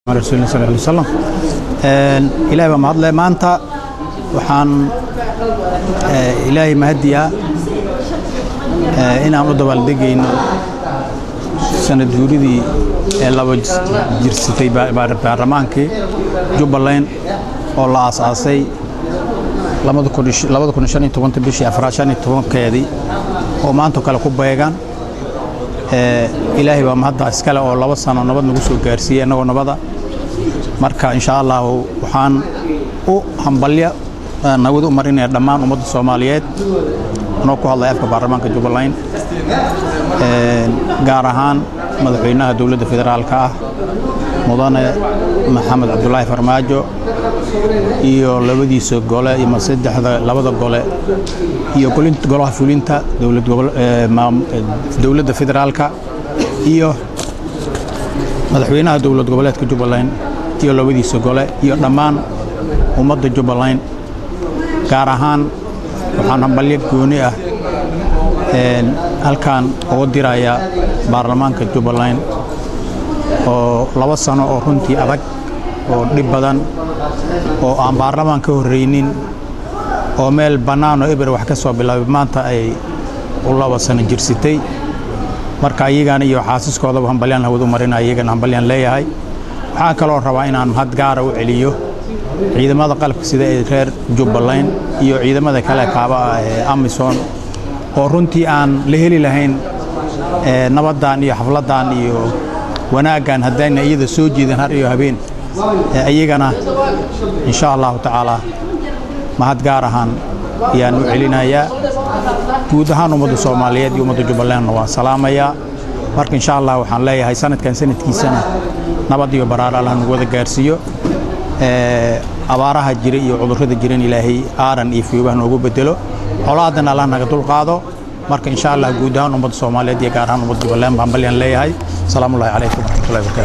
رسول الله صلى الله عليه وسلم إلهي بمهد الله مانتا وحان إلهي مهديا إن عمرو دوال دقين سنة جوريدي لابد جرستي بارمانكي جبلين والله أساسي لما دكون شاني تبون تبشي أفراشاني تبون كيدي ومانتو كلا كوبايغان إلهي بمهد إسكالا والله وصانا نبض نقصو كارسية نو نبضا marka insha Allah waxaan u hambalya nabad u marinay dhamaan ummadda Soomaaliyeed oo ku hadlay afka baarlamaanka Jubbaland gaar ahaan madaxweynaha dawladda federaalka ah mudane Maxamed Cabdullaahi Farmaajo iyo labadiisa gole iyo saddexda labada gole iyo golaha fulinta dawladda federaalka iyo madaxweynaha dawlad goboleedka Jubbaland iyo labadiisa gole iyo dhamaan ummadda Jubbaland gaar ahaan waxaan hambalyo gooni ah halkaan ugu diraya baarlamaanka Jubbaland oo 2 sano oo runtii adag oo dhib badan oo aan baarlamaanka horeynin oo meel banaan oo eber wax ka soo bilaabay maanta ay 2 sano jirsitay marka ayagana iyo xaasiskooda hambalyan hawadu marinay ayagana hambalyan leeyahay waxaan kaloo rabaa inaan mahad gaar ah u celiyo ciidamada qalabka sida ay reer Jubbaland iyo ciidamada kale kaaba Amazon oo runtii aan la heli lahayn nabadan iyo xafladan iyo wanaagan hadayna iyada soo jeedin har iyo habeen ayagana insha Allah taala mahad gaar ahaan yaan u celinayaa guud ahaan ummadda Soomaaliyeed iyo ummadda Jubbaland waa salaamaya marka insha Allah waxaan leeyahay sanadkan sanadkiisana nabad iyo baraar Allah nagu wada gaarsiyo abaaraha jira iyo cudurrada jireen Ilaahay aaran iyo fiibahan ugu bedelo colaadana Allah naga dul qaado marka insha Allah guud ahaan ummadda Soomaaliyeed iyo gaar ahaan ummadda Jubbaland baan balyan leeyahay salaamu alaykum wa rahmatullahi wa barakatuh